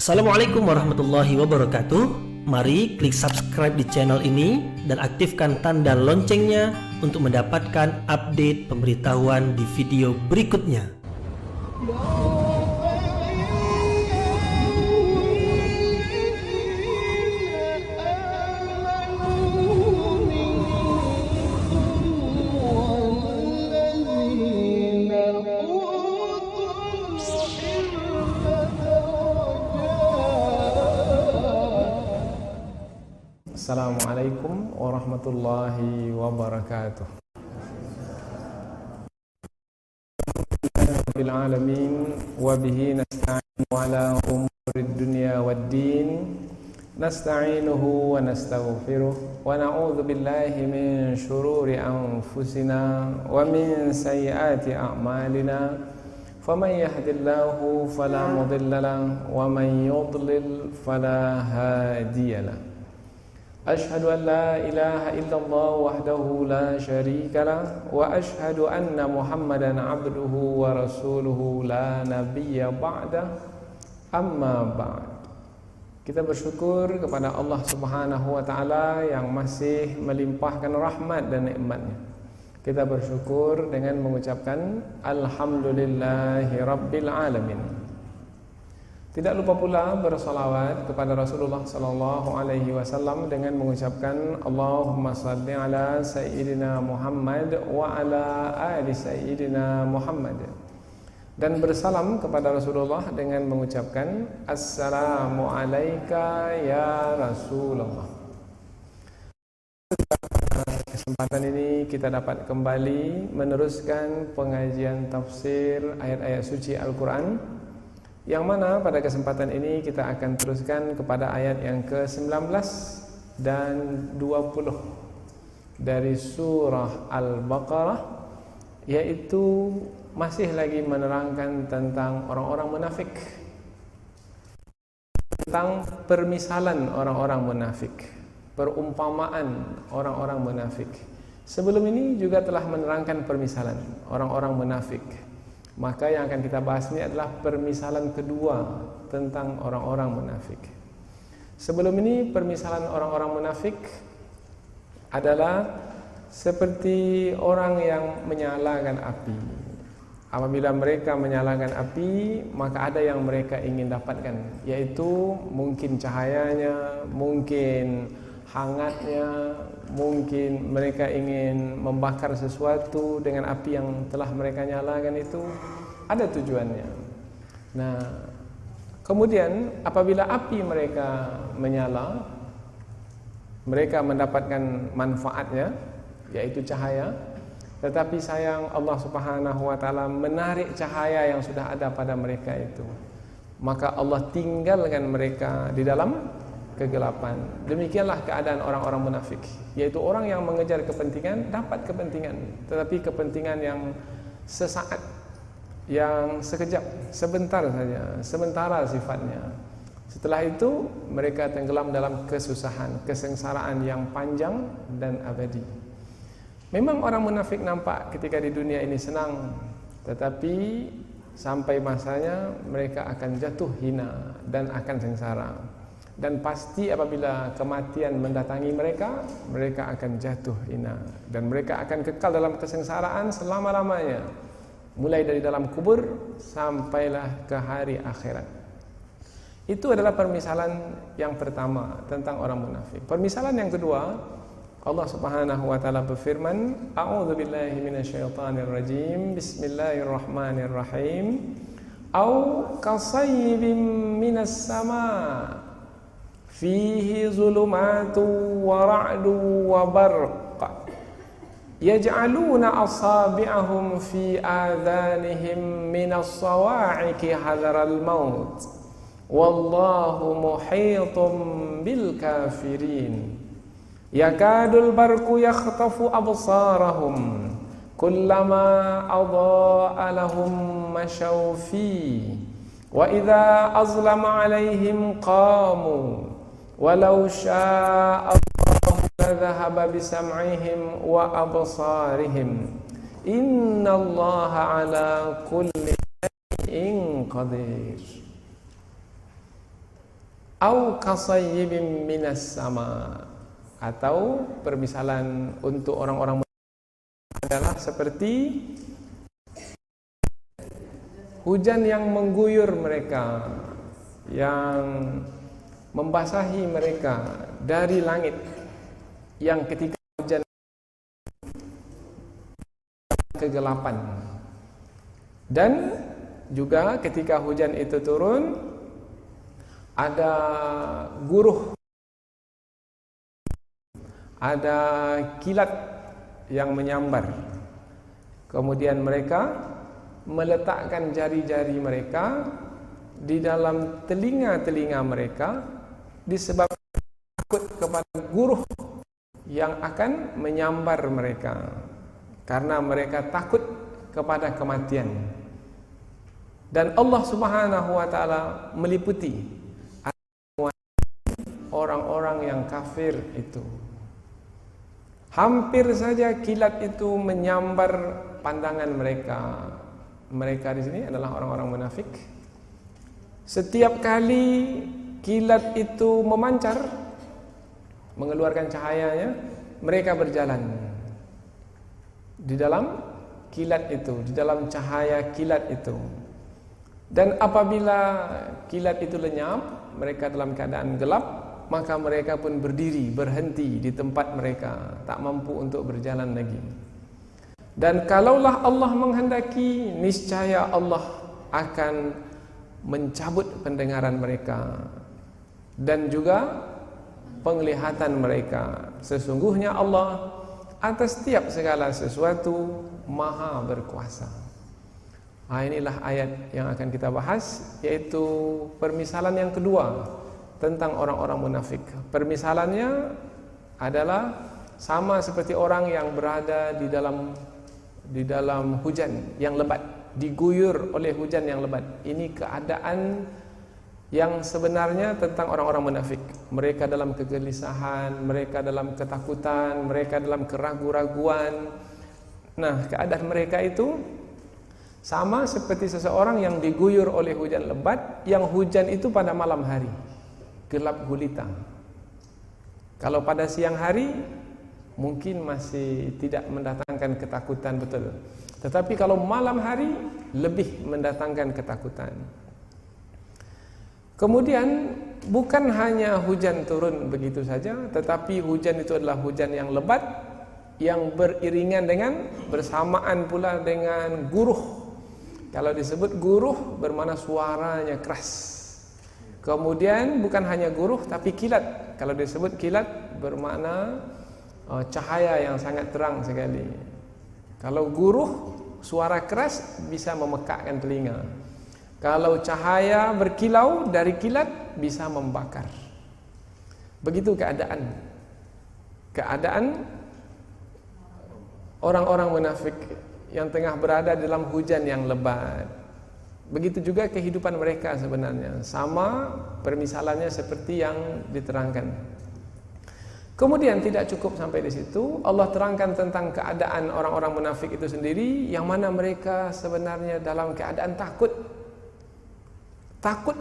Assalamualaikum warahmatullahi wabarakatuh. Mari klik subscribe di channel ini dan aktifkan tanda loncengnya untuk mendapatkan update pemberitahuan di video berikutnya. Assalamualaikum warahmatullahi wabarakatuh. Rabbil alamin wa bihi nasta'inu ala umurid dunya waddin. Nasta'inuhu wa nastaghfiruh wa na'udzu billahi min shururi anfusina wa min sayyiati a'malina. Faman yahdihillahu fala mudilla lahu wa man yudlil fala hadiya lahu. Ashhadu an la ilaha illallah wahdahu la syarika lah wa ashhadu anna Muhammadan abduhu wa rasuluhu la nabiyya ba'dah. Amma ba'd. Kita bersyukur kepada Allah Subhanahu wa taala yang masih melimpahkan rahmat dan nikmat-Nya. Kita bersyukur dengan mengucapkan alhamdulillahi rabbil alamin. Tidak lupa pula bersalawat kepada Rasulullah sallallahu alaihi wasallam dengan mengucapkan Allahumma shalli ala sayyidina Muhammad wa ala ali sayyidina Muhammad. Dan bersalam kepada Rasulullah dengan mengucapkan assalamu alayka ya Rasulullah. Kesempatan ini kita dapat kembali meneruskan pengajian tafsir ayat-ayat suci Al-Quran, yang mana pada kesempatan ini kita akan teruskan kepada ayat yang ke-19 dan 20 dari surah Al-Baqarah, yaitu masih lagi menerangkan tentang orang-orang munafik, tentang permisalan orang-orang munafik, perumpamaan orang-orang munafik. Sebelum ini juga telah menerangkan permisalan orang-orang munafik. Maka yang akan kita bahas ini adalah permisalan kedua tentang orang-orang munafik. Sebelum ini permisalan orang-orang munafik adalah seperti orang yang menyalakan api. Apabila mereka menyalakan api, maka ada yang mereka ingin dapatkan, yaitu mungkin cahayanya, mungkin hangatnya, mungkin mereka ingin membakar sesuatu dengan api yang telah mereka nyalakan. Itu ada tujuannya. Nah, kemudian apabila api mereka menyala, mereka mendapatkan manfaatnya, yaitu cahaya. Tetapi sayang, Allah Subhanahu wa taala menarik cahaya yang sudah ada pada mereka itu. Maka Allah tinggalkan mereka di dalam kegelapan. Demikianlah keadaan orang-orang munafik, yaitu orang yang mengejar kepentingan, dapat kepentingan, tetapi kepentingan yang sesaat, yang sekejap, sebentar saja, sementara sifatnya. Setelah itu mereka tenggelam dalam kesusahan, kesengsaraan yang panjang dan abadi. Memang orang munafik nampak ketika di dunia ini senang, tetapi sampai masanya mereka akan jatuh hina dan akan sengsara. Dan pasti apabila kematian mendatangi mereka, mereka akan jatuh hina dan mereka akan kekal dalam kesengsaraan selama-lamanya, mulai dari dalam kubur sampailah ke hari akhirat. Itu adalah permisalan yang pertama tentang orang munafik. Permisalan yang kedua, Allah Subhanahu wa taala berfirman, a'udzubillahi minasyaitonir rajim, bismillahirrahmanirrahim. Au kasayyibin minas sama' fihi zulumatu wa ra'du wa barq yaj'aluna asabi'ahum fi adhanihim minas sawa'iqi hadaral maut wallahu muhitum bil kafirin yakadul barqu yakhtafu absarahum kullama adha'a lahum mashaw fi wa idza azlama 'alaihim qamu walau syaa Allahu ladhahaba bisam'ihim wa absarihim innallaha ala kulli syai'in qadir. Au kasayyibin minas sama, atau permisalan untuk orang-orang adalah seperti hujan yang mengguyur mereka, yang membasahi mereka dari langit, yang ketika hujan kegelapan, dan juga ketika hujan itu turun ada guruh, ada kilat yang menyambar. Kemudian mereka meletakkan jari-jari mereka di dalam telinga-telinga mereka disebabkan takut kepada guruh yang akan menyambar mereka, karena mereka takut kepada kematian. Dan Allah Subhanahu wa taala meliputi orang-orang yang kafir itu. Hampir saja kilat itu menyambar pandangan mereka. Mereka di sini adalah orang-orang munafik. Setiap kali kilat itu memancar, mengeluarkan cahayanya, mereka berjalan di dalam kilat itu, di dalam cahaya kilat itu. Dan apabila kilat itu lenyap, mereka dalam keadaan gelap, maka mereka pun berdiri, berhenti di tempat mereka, tak mampu untuk berjalan lagi. Dan kalaulah Allah menghendaki, niscaya Allah akan mencabut pendengaran mereka dan juga penglihatan mereka. Sesungguhnya Allah atas setiap segala sesuatu Maha berkuasa. Inilah ayat yang akan kita bahas, yaitu permisalan yang kedua tentang orang-orang munafik. Permisalannya adalah sama seperti orang yang berada di dalam hujan yang lebat, diguyur oleh hujan yang lebat. Ini keadaan yang sebenarnya tentang orang-orang munafik. Mereka dalam kegelisahan, mereka dalam ketakutan, mereka dalam keraguan-raguan. Nah, keadaan mereka itu sama seperti seseorang yang diguyur oleh hujan lebat, yang hujan itu pada malam hari, gelap gulita. Kalau pada siang hari mungkin masih tidak mendatangkan ketakutan betul, tetapi kalau malam hari lebih mendatangkan ketakutan. Kemudian bukan hanya hujan turun begitu saja, tetapi hujan itu adalah hujan yang lebat, yang beriringan dengan, bersamaan pula dengan guruh. Kalau disebut guruh bermakna suaranya keras. Kemudian bukan hanya guruh tapi kilat. Kalau disebut kilat bermakna cahaya yang sangat terang sekali. Kalau guruh, suara keras bisa memekakkan telinga. Kalau cahaya berkilau dari kilat bisa membakar. Begitu keadaan orang-orang munafik yang tengah berada dalam hujan yang lebat. Begitu juga kehidupan mereka sebenarnya, sama permisalannya seperti yang diterangkan. Kemudian tidak cukup sampai di situ, Allah terangkan tentang keadaan orang-orang munafik itu sendiri, yang mana mereka sebenarnya dalam keadaan takut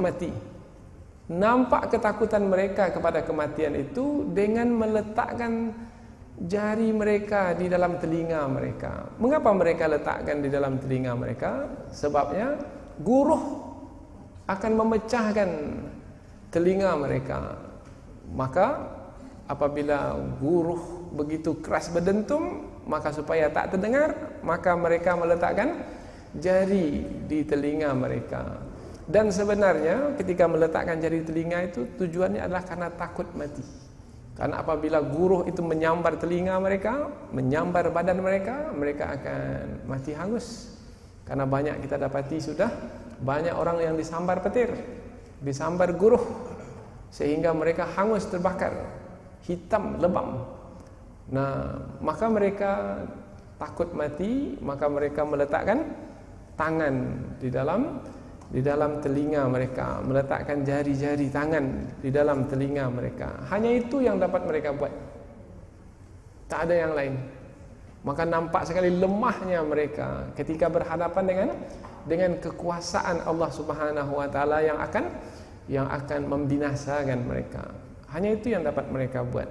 mati. Nampak ketakutan mereka kepada kematian itu dengan meletakkan jari mereka di dalam telinga mereka. Mengapa mereka letakkan di dalam telinga mereka? Sebabnya guruh akan memecahkan telinga mereka. Maka apabila guruh begitu keras berdentum, maka supaya tak terdengar, maka mereka meletakkan jari di telinga mereka. Dan sebenarnya ketika meletakkan jari di telinga itu tujuannya adalah karena takut mati. Karena apabila guruh itu menyambar telinga mereka, menyambar badan mereka, mereka akan mati hangus. Karena banyak kita dapati sudah banyak orang yang disambar petir, disambar guruh, sehingga mereka hangus terbakar, hitam lebam. Nah, maka mereka takut mati, maka mereka meletakkan tangan di dalam telinga mereka, meletakkan jari-jari tangan di dalam telinga mereka. Hanya itu yang dapat mereka buat, tak ada yang lain. Maka nampak sekali lemahnya mereka ketika berhadapan dengan kekuasaan Allah Subhanahu wa taala yang akan yang akan membinasakan mereka. Hanya itu yang dapat mereka buat.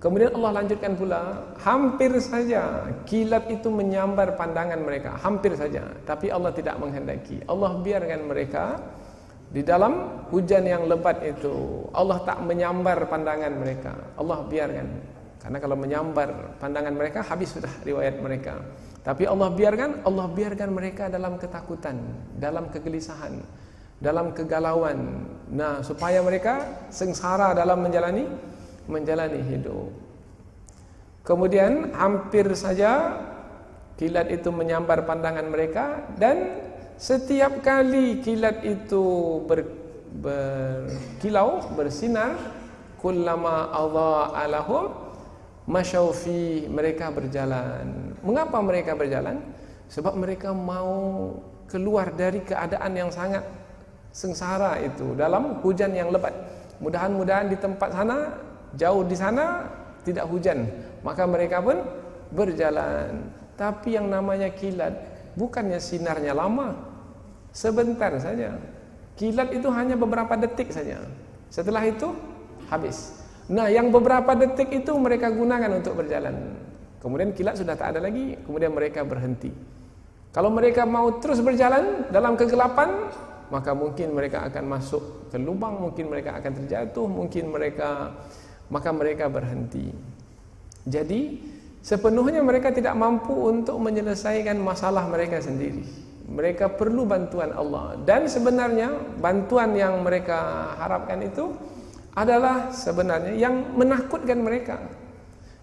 Kemudian Allah lanjutkan pula, hampir saja kilat itu menyambar pandangan mereka, hampir saja, tapi Allah tidak menghendaki. Allah biarkan mereka di dalam hujan yang lebat itu. Allah tak menyambar pandangan mereka, Allah biarkan. Karena kalau menyambar pandangan mereka, habis sudah riwayat mereka. Tapi Allah biarkan mereka dalam ketakutan, dalam kegelisahan, dalam kegalauan. Nah, supaya mereka sengsara dalam menjalani hidup. Kemudian hampir saja kilat itu menyambar pandangan mereka, dan setiap kali kilat itu berkilau, bersinar, kullama adha'a lahum masyaw fi, mereka berjalan. Mengapa mereka berjalan? Sebab mereka mau keluar dari keadaan yang sangat sengsara itu dalam hujan yang lebat. Mudah-mudahan di tempat sana, jauh di sana tidak hujan, maka mereka pun berjalan. Tapi yang namanya kilat bukannya sinarnya lama, sebentar saja. Kilat itu hanya beberapa detik saja. Setelah itu habis. Nah, yang beberapa detik itu mereka gunakan untuk berjalan. Kemudian kilat sudah tak ada lagi, kemudian mereka berhenti. Kalau mereka mau terus berjalan dalam kegelapan, maka mungkin mereka akan masuk ke lubang, mungkin mereka akan terjatuh, maka mereka berhenti. Jadi sepenuhnya mereka tidak mampu untuk menyelesaikan masalah mereka sendiri. Mereka perlu bantuan Allah. Dan sebenarnya bantuan yang mereka harapkan itu adalah sebenarnya yang menakutkan mereka,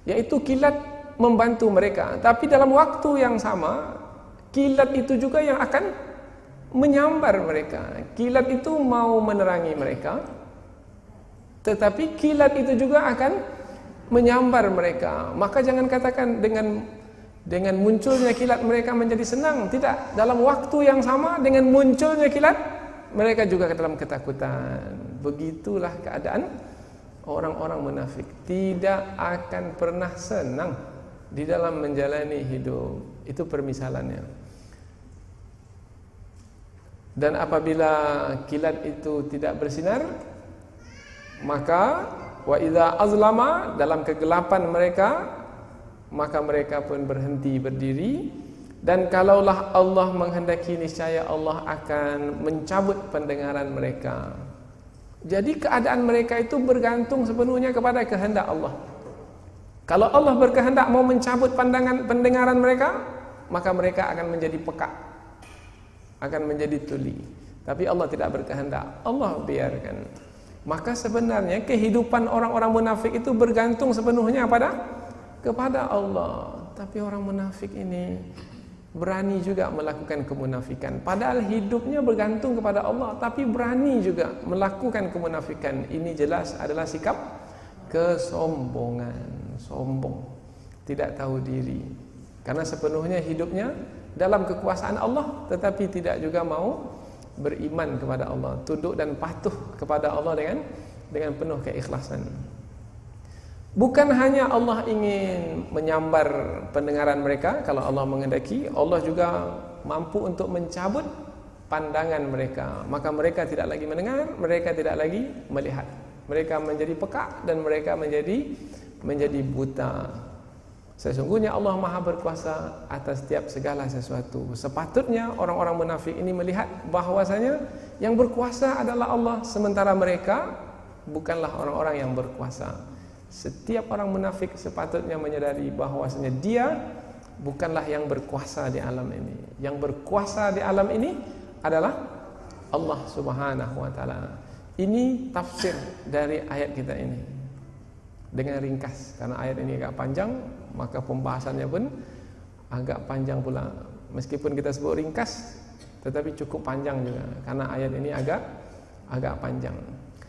yaitu kilat membantu mereka. Tapi dalam waktu yang sama, kilat itu juga yang akan menyambar mereka. Kilat itu mau menerangi mereka, tetapi kilat itu juga akan menyambar mereka. Maka jangan katakan dengan munculnya kilat mereka menjadi senang. Tidak, dalam waktu yang sama dengan munculnya kilat, mereka juga dalam ketakutan. Begitulah keadaan orang-orang munafik. Tidak akan pernah senang di dalam menjalani hidup. Itu permisalannya. Dan apabila kilat itu tidak bersinar, maka wa idza azlama, dalam kegelapan mereka, maka mereka pun berhenti berdiri. Dan kalaulah Allah menghendaki, niscaya Allah akan mencabut pendengaran mereka. Jadi keadaan mereka itu bergantung sepenuhnya kepada kehendak Allah. Kalau Allah berkehendak mau mencabut pendengaran mereka, maka mereka akan menjadi peka, akan menjadi tuli. Tapi Allah tidak berkehendak, Allah biarkan. Maka sebenarnya kehidupan orang-orang munafik itu bergantung sepenuhnya kepada Allah. Tapi orang munafik ini berani juga melakukan kemunafikan. Padahal hidupnya bergantung kepada Allah, tapi berani juga melakukan kemunafikan. Ini jelas adalah sikap kesombongan, sombong, tidak tahu diri. Karena sepenuhnya hidupnya dalam kekuasaan Allah, tetapi tidak juga mau beriman kepada Allah, tunduk dan patuh kepada Allah dengan penuh keikhlasan. Bukan hanya Allah ingin menyambar pendengaran mereka, kalau Allah menghendaki, Allah juga mampu untuk mencabut pandangan mereka. Maka mereka tidak lagi mendengar, mereka tidak lagi melihat. Mereka menjadi peka dan mereka menjadi buta. Sesungguhnya Allah Maha berkuasa atas setiap segala sesuatu. Sepatutnya orang-orang munafik ini melihat bahwasanya yang berkuasa adalah Allah, sementara mereka bukanlah orang-orang yang berkuasa. Setiap orang munafik sepatutnya menyadari bahwasanya dia bukanlah yang berkuasa di alam ini. Yang berkuasa di alam ini adalah Allah Subhanahu wa taala. Ini tafsir dari ayat kita ini dengan ringkas, karena ayat ini agak panjang, maka pembahasannya pun agak panjang pula. Meskipun kita sebut ringkas, tetapi cukup panjang juga, karena ayat ini agak panjang.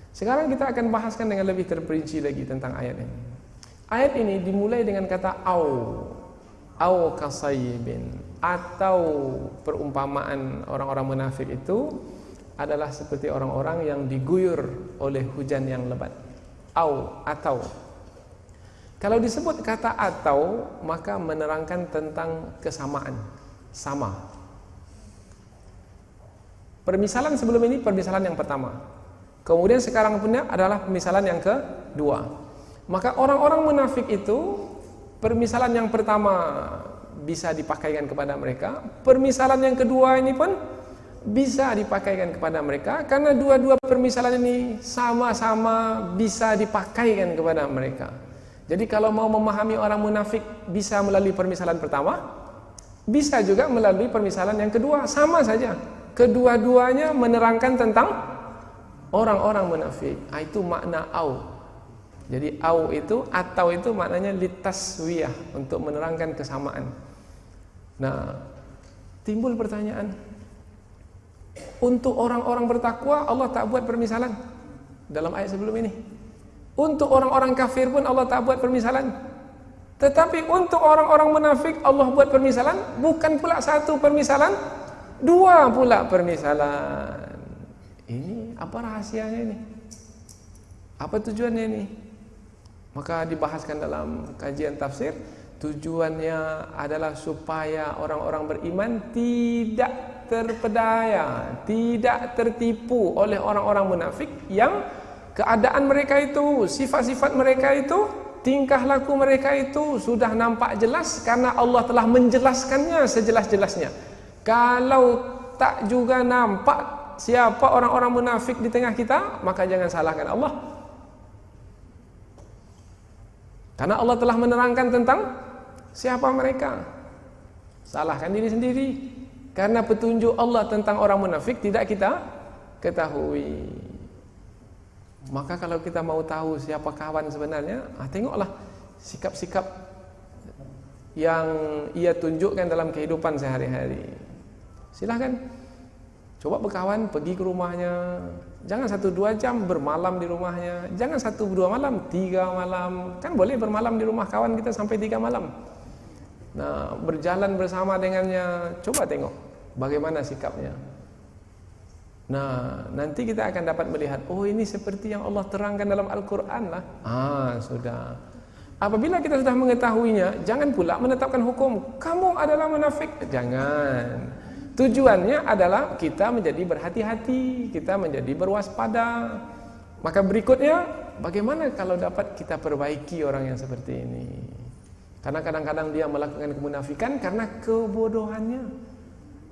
Sekarang kita akan bahaskan dengan lebih terperinci lagi tentang ayat ini. Ayat ini dimulai dengan kata au kasayyibin, atau perumpamaan orang-orang munafik itu adalah seperti orang-orang yang diguyur oleh hujan yang lebat. Atau kalau disebut kata atau, maka menerangkan tentang kesamaan, sama. Permisalan sebelum ini permisalan yang pertama. Kemudian sekarang punya adalah permisalan yang kedua. Maka orang-orang munafik itu permisalan yang pertama bisa dipakaikan kepada mereka, permisalan yang kedua ini pun bisa dipakaikan kepada mereka, karena dua-dua permisalan ini sama-sama bisa dipakaikan kepada mereka. Jadi kalau mau memahami orang munafik bisa melalui permisalan pertama, bisa juga melalui permisalan yang kedua, sama saja. Kedua-duanya menerangkan tentang orang-orang munafik. Itu makna au. Jadi au itu atau itu maknanya litaswiyah, untuk menerangkan kesamaan. Nah, timbul pertanyaan, untuk orang-orang bertakwa Allah tak buat permisalan dalam ayat sebelum ini. Untuk orang-orang kafir pun Allah tak buat permisalan. Tetapi untuk orang-orang munafik Allah buat permisalan, bukan pula satu permisalan, dua pula permisalan. Ini apa rahasianya ini? Apa tujuannya ini? Maka dibahaskan dalam kajian tafsir, tujuannya adalah supaya orang-orang beriman tidak terpedaya, tidak tertipu oleh orang-orang munafik yang keadaan mereka itu, sifat-sifat mereka itu, tingkah laku mereka itu sudah nampak jelas karena Allah telah menjelaskannya sejelas-jelasnya. Kalau tak juga nampak siapa orang-orang munafik di tengah kita, maka jangan salahkan Allah. Karena Allah telah menerangkan tentang siapa mereka. Salahkan diri sendiri. Karena petunjuk Allah tentang orang munafik tidak kita ketahui. Maka kalau kita mau tahu siapa kawan sebenarnya, tengoklah sikap-sikap yang ia tunjukkan dalam kehidupan sehari-hari. Silahkan coba berkawan, pergi ke rumahnya. Jangan 1-2 jam bermalam di rumahnya. Jangan 1-2 malam, 3 malam. Kan boleh bermalam di rumah kawan kita sampai 3 malam. Nah, berjalan bersama dengannya, coba tengok bagaimana sikapnya. Nah, nanti kita akan dapat melihat, oh ini seperti yang Allah terangkan dalam Al-Quran lah. Sudah. Apabila kita sudah mengetahuinya, jangan pula menetapkan hukum, kamu adalah munafik. Jangan. Tujuannya adalah kita menjadi berhati-hati, kita menjadi berwaspada. Maka berikutnya, bagaimana kalau dapat kita perbaiki orang yang seperti ini? Karena kadang-kadang dia melakukan kemunafikan karena kebodohannya,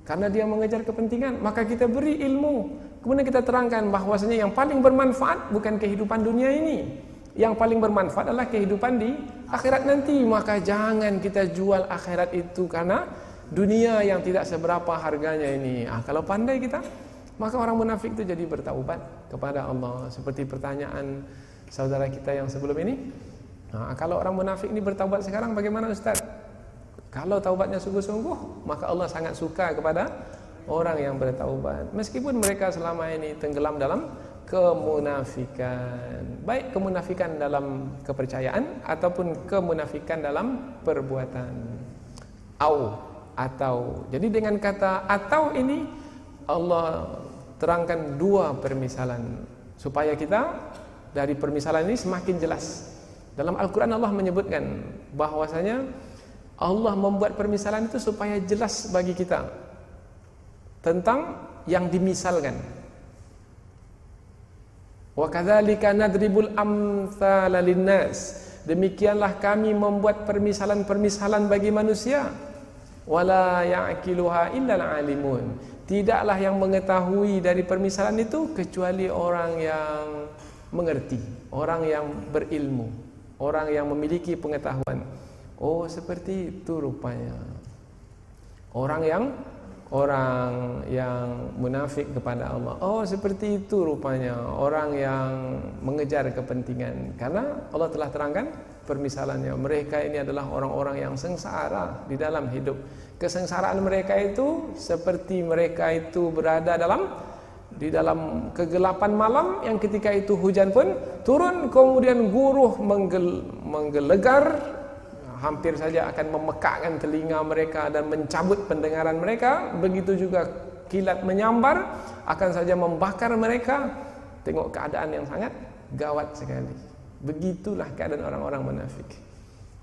karena dia mengejar kepentingan. Maka kita beri ilmu, kemudian kita terangkan bahwasanya yang paling bermanfaat bukan kehidupan dunia ini. Yang paling bermanfaat adalah kehidupan di akhirat nanti. Maka jangan kita jual akhirat itu karena dunia yang tidak seberapa harganya ini. Kalau pandai kita, maka orang munafik itu jadi bertaubat kepada Allah. Seperti pertanyaan saudara kita yang sebelum ini. Kalau orang munafik ini bertaubat sekarang, bagaimana Ustaz? Kalau taubatnya sungguh-sungguh, maka Allah sangat suka kepada orang yang bertaubat, meskipun mereka selama ini tenggelam dalam kemunafikan. Baik kemunafikan dalam kepercayaan ataupun kemunafikan dalam perbuatan. Atau. Jadi dengan kata atau ini Allah terangkan dua permisalan supaya kita dari permisalan ini semakin jelas. Dalam Al-Quran Allah menyebutkan bahwasanya Allah membuat permisalan itu supaya jelas bagi kita tentang yang dimisalkan. Wa kadzalika nadribul amtsala linnas. Demikianlah kami membuat permisalan-permisalan bagi manusia. Wala ya'qiluha illal alimun. Tidaklah yang mengetahui dari permisalan itu kecuali orang yang mengerti, orang yang berilmu, orang yang memiliki pengetahuan. Oh, seperti itu rupanya. Orang yang munafik kepada Allah. Oh, seperti itu rupanya orang yang mengejar kepentingan. Karena Allah telah terangkan permisalannya. Mereka ini adalah orang-orang yang sengsara di dalam hidup. Kesengsaraan mereka itu seperti mereka itu berada di dalam kegelapan malam yang ketika itu hujan pun turun, kemudian guruh menggelegar, hampir saja akan memekakkan telinga mereka dan mencabut pendengaran mereka. Begitu juga kilat menyambar, akan saja membakar mereka. Tengok keadaan yang sangat gawat sekali. Begitulah keadaan orang-orang munafik.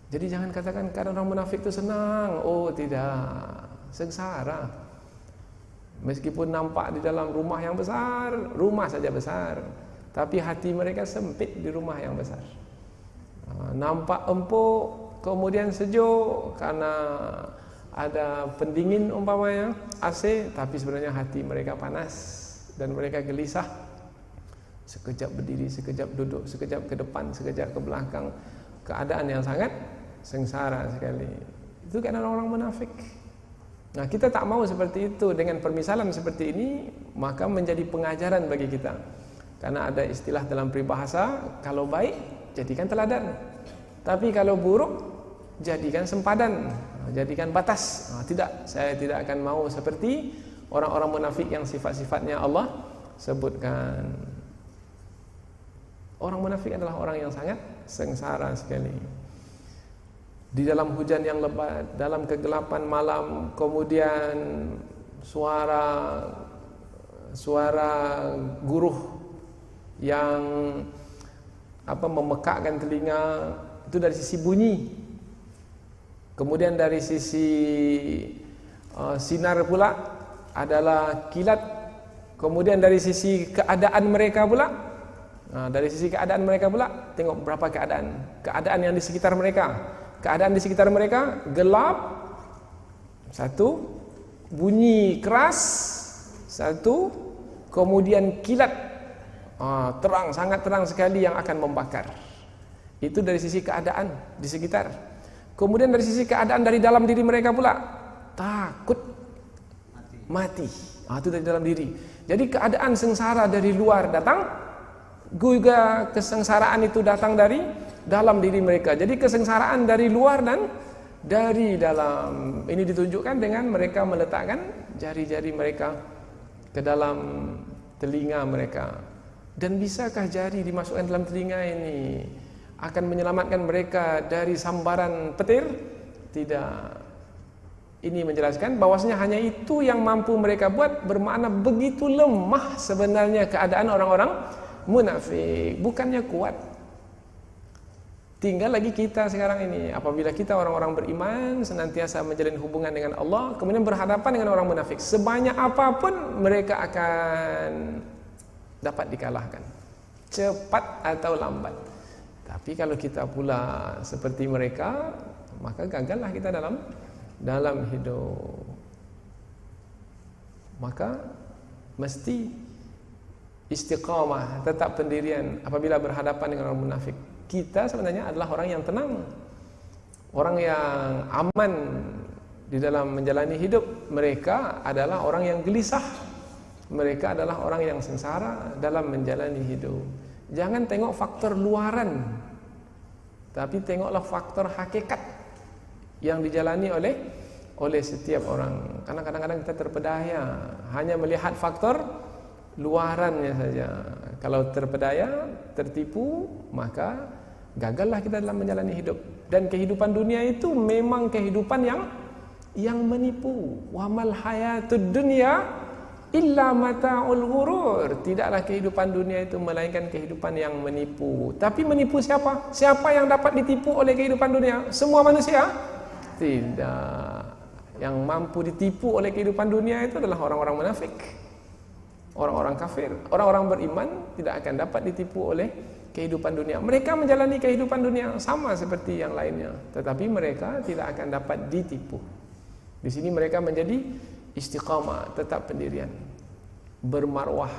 Jadi jangan katakan keadaan orang munafik itu senang. Oh tidak, sengsara. Meskipun nampak di dalam rumah yang besar, rumah saja besar, tapi hati mereka sempit di rumah yang besar. Nampak empuk, kemudian sejuk karena ada pendingin umpamanya, AC, tapi sebenarnya hati mereka panas dan mereka gelisah. Sekejap berdiri, sekejap duduk, sekejap ke depan, sekejap ke belakang. Keadaan yang sangat sengsara sekali. Itu kan orang-orang munafik. Nah, kita tak mau seperti itu. Dengan permisalan seperti ini, maka menjadi pengajaran bagi kita. Karena ada istilah dalam peribahasa, kalau baik, jadikan teladan. Tapi kalau buruk, jadikan sempadan, jadikan batas. Tidak, saya tidak akan mau seperti orang-orang munafik yang sifat-sifatnya Allah sebutkan. Orang munafik adalah orang yang sangat sengsara sekali. Di dalam hujan yang lebat, dalam kegelapan malam, kemudian suara guruh yang memekakkan telinga, itu dari sisi bunyi. Kemudian dari sisi sinar pula adalah kilat. Kemudian dari sisi keadaan mereka pula, tengok berapa keadaan yang di sekitar mereka. Keadaan di sekitar mereka gelap, satu, bunyi keras, satu, kemudian kilat, terang, sangat terang sekali yang akan membakar. Itu dari sisi keadaan di sekitar. Kemudian dari sisi keadaan dari dalam diri mereka pula, takut mati. Itu dari dalam diri. Jadi keadaan sengsara dari luar datang, juga kesengsaraan itu datang dari dalam diri mereka. Jadi kesengsaraan dari luar dan dari dalam. Ini ditunjukkan dengan mereka meletakkan jari-jari mereka ke dalam telinga mereka. Dan bisakah jari dimasukkan dalam telinga ini akan menyelamatkan mereka dari sambaran petir? Tidak. Ini menjelaskan bahwasanya hanya itu yang mampu mereka buat, bermakna begitu lemah sebenarnya keadaan orang-orang munafik, bukannya kuat. Tinggal lagi kita sekarang ini, apabila kita orang-orang beriman senantiasa menjalin hubungan dengan Allah, kemudian berhadapan dengan orang munafik, sebanyak apapun mereka akan dapat dikalahkan, cepat atau lambat. Tapi kalau kita pula seperti mereka, maka gagallah kita dalam hidup. Maka mesti istiqamah, tetap pendirian apabila berhadapan dengan orang munafik. Kita sebenarnya adalah orang yang tenang, orang yang aman di dalam menjalani hidup. Mereka adalah orang yang gelisah, mereka adalah orang yang sengsara dalam menjalani hidup. Jangan tengok faktor luaran, tapi tengoklah faktor hakikat yang dijalani oleh setiap orang. Karena kadang-kadang kita terpedaya hanya melihat faktor luarannya saja. Kalau terpedaya, tertipu, maka gagallah kita dalam menjalani hidup. Dan kehidupan dunia itu memang kehidupan yang menipu. Wa mal hayatud dunya illa mata'ul ghurur. Tidaklah kehidupan dunia itu melainkan kehidupan yang menipu. Tapi menipu siapa? Siapa yang dapat ditipu oleh kehidupan dunia? Semua manusia? Tidak. Yang mampu ditipu oleh kehidupan dunia itu adalah orang-orang munafik, orang-orang kafir. Orang-orang beriman tidak akan dapat ditipu oleh kehidupan dunia. Mereka menjalani kehidupan dunia sama seperti yang lainnya, tetapi mereka tidak akan dapat ditipu. Di sini mereka menjadi istiqamah, tetap pendirian, bermarwah,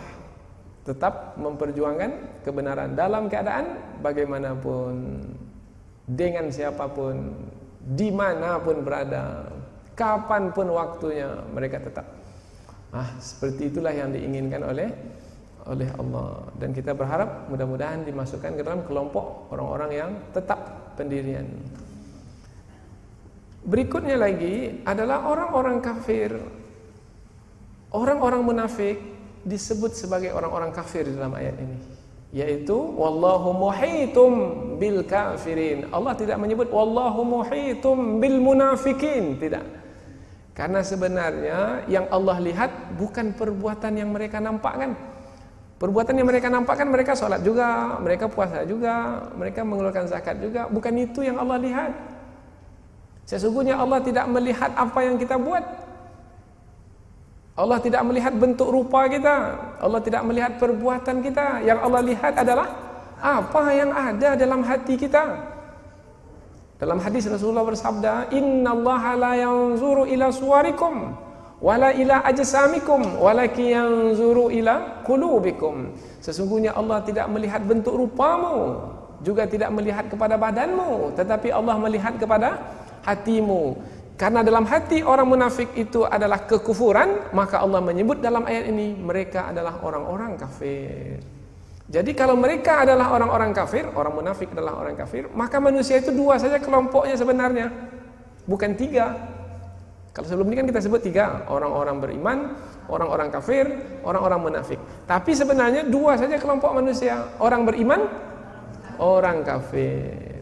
tetap memperjuangkan kebenaran dalam keadaan bagaimanapun, dengan siapapun, dimanapun berada, kapanpun waktunya, mereka tetap. Seperti itulah yang diinginkan oleh Allah. Dan kita berharap mudah-mudahan dimasukkan ke dalam kelompok orang-orang yang tetap pendirian. Berikutnya lagi adalah orang-orang kafir. Orang-orang munafik disebut sebagai orang-orang kafir dalam ayat ini, yaitu wallahu muhitum bil kafirin. Allah tidak menyebut wallahu muhitum bil munafikin, tidak. Karena sebenarnya yang Allah lihat bukan perbuatan yang mereka nampakkan. Perbuatan yang mereka nampakkan, mereka sholat juga, mereka puasa juga, mereka mengeluarkan zakat juga. Bukan itu yang Allah lihat. Sesungguhnya Allah tidak melihat apa yang kita buat. Allah tidak melihat bentuk rupa kita, Allah tidak melihat perbuatan kita. Yang Allah lihat adalah apa yang ada dalam hati kita. Dalam hadis Rasulullah bersabda, "Innallaha la yanzuru ila suwarikum wala ila ajsamikum walakin yanzuru ila qulubikum." Sesungguhnya Allah tidak melihat bentuk rupamu, juga tidak melihat kepada badanmu, tetapi Allah melihat kepada hatimu. Karena dalam hati orang munafik itu adalah kekufuran, maka Allah menyebut dalam ayat ini mereka adalah orang-orang kafir. Jadi kalau mereka adalah orang-orang kafir, orang munafik adalah orang kafir, maka manusia itu dua saja kelompoknya sebenarnya, bukan tiga. Kalau sebelum ini kan kita sebut tiga, orang-orang beriman, orang-orang kafir, orang-orang munafik. Tapi sebenarnya dua saja kelompok manusia, orang beriman, orang kafir.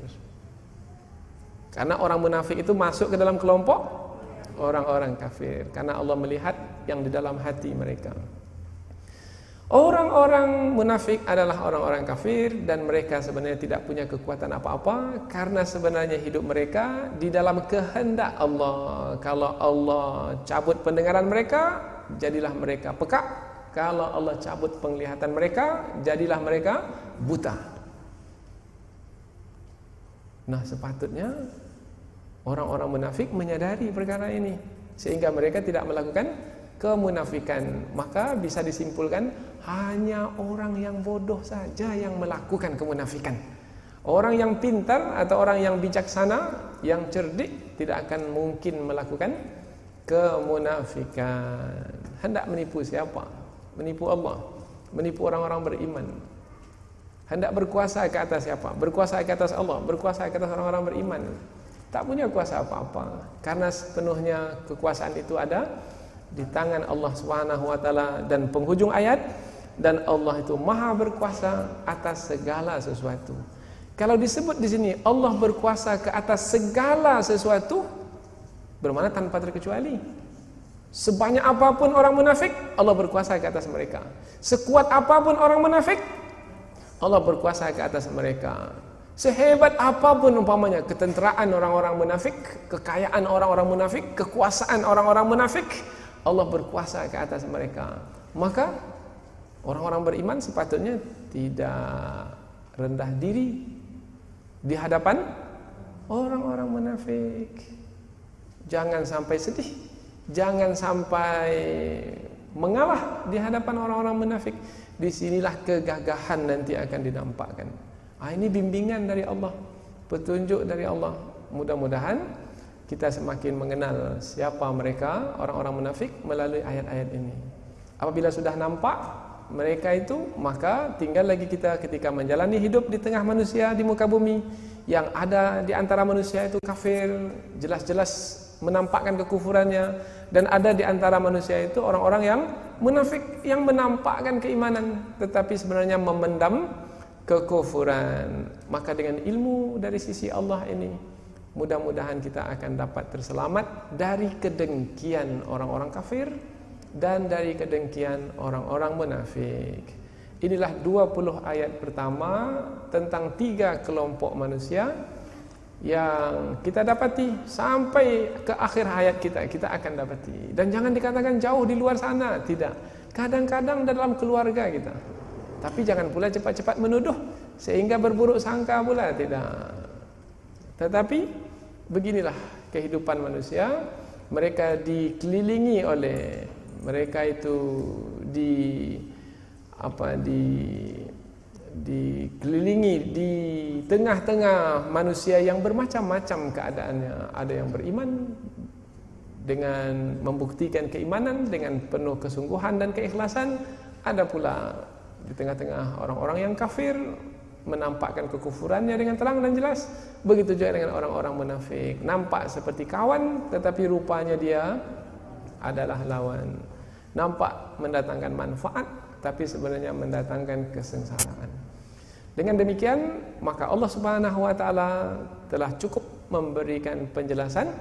Karena orang munafik itu masuk ke dalam kelompok orang-orang kafir, karena Allah melihat yang di dalam hati mereka. Orang-orang munafik adalah orang-orang kafir dan mereka sebenarnya tidak punya kekuatan apa-apa, karena sebenarnya hidup mereka di dalam kehendak Allah. Kalau Allah cabut pendengaran mereka, jadilah mereka pekak. Kalau Allah cabut penglihatan mereka, jadilah mereka buta. Nah, sepatutnya orang-orang munafik menyadari perkara ini sehingga mereka tidak melakukan kemunafikan. Maka bisa disimpulkan hanya orang yang bodoh saja yang melakukan kemunafikan. Orang yang pintar atau orang yang bijaksana, yang cerdik tidak akan mungkin melakukan kemunafikan. Hendak menipu siapa? Menipu Allah, menipu orang-orang beriman. Hendak berkuasa ke atas siapa? Berkuasa ke atas Allah, berkuasa ke atas orang-orang beriman. Tak punya kuasa apa-apa, karena sepenuhnya kekuasaan itu ada di tangan Allah Subhanahu wa taala. Dan penghujung ayat, dan Allah itu maha berkuasa atas segala sesuatu. Kalau disebut di sini Allah berkuasa ke atas segala sesuatu, bermakna tanpa terkecuali. Sebanyak apapun orang munafik, Allah berkuasa ke atas mereka. Sekuat apapun orang munafik, Allah berkuasa ke atas mereka. Sehebat apapun umpamanya ketenteraan orang-orang munafik, kekayaan orang-orang munafik, kekuasaan orang-orang munafik, Allah berkuasa ke atas mereka. Maka orang-orang beriman sepatutnya tidak rendah diri di hadapan orang-orang munafik. Jangan sampai sedih, jangan sampai mengalah di hadapan orang-orang munafik. Disinilah kegagahan nanti akan dinampakkan. Ini bimbingan dari Allah, petunjuk dari Allah. Mudah-mudahan kita semakin mengenal siapa mereka, orang-orang munafik, melalui ayat-ayat ini. Apabila sudah nampak mereka itu, maka tinggal lagi kita ketika menjalani hidup di tengah manusia di muka bumi, yang ada di antara manusia itu kafir, jelas-jelas menampakkan kekufurannya, dan ada di antara manusia itu orang-orang yang munafik, yang menampakkan keimanan tetapi sebenarnya memendam kekufuran. Maka dengan ilmu dari sisi Allah ini, mudah-mudahan kita akan dapat terselamat dari kedengkian orang-orang kafir dan dari kedengkian orang-orang munafik. Inilah 20 ayat pertama tentang 3 kelompok manusia yang kita dapati sampai ke akhir hayat kita akan dapati. Dan jangan dikatakan jauh di luar sana, tidak. Kadang-kadang dalam keluarga kita. Tapi jangan pula cepat-cepat menuduh sehingga berburuk sangka pula, tidak. Tetapi beginilah kehidupan manusia. Mereka dikelilingi oleh, mereka itu dikelilingi di tengah-tengah manusia yang bermacam-macam keadaannya. Ada yang beriman dengan membuktikan keimanan dengan penuh kesungguhan dan keikhlasan. Ada pula di tengah-tengah orang-orang yang kafir, menampakkan kekufurannya dengan terang dan jelas. Begitu juga dengan orang-orang munafik, nampak seperti kawan tetapi rupanya dia adalah lawan. Nampak mendatangkan manfaat tapi sebenarnya mendatangkan kesengsaraan. Dengan demikian, maka Allah Subhanahu wa taala telah cukup memberikan penjelasan,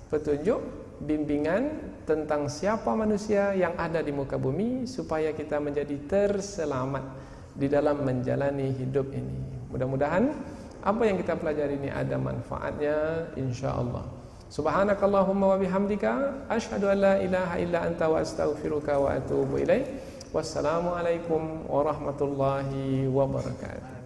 petunjuk, bimbingan tentang siapa manusia yang ada di muka bumi supaya kita menjadi terselamat di dalam menjalani hidup ini. Mudah-mudahan apa yang kita pelajari ini ada manfaatnya, insya Allah. Subhanakallahumma wa bihamdika asyhadu an la ilaha illa anta wa astaghfiruka wa atubu ilaik. Wassalamualaikum warahmatullahi wabarakatuh.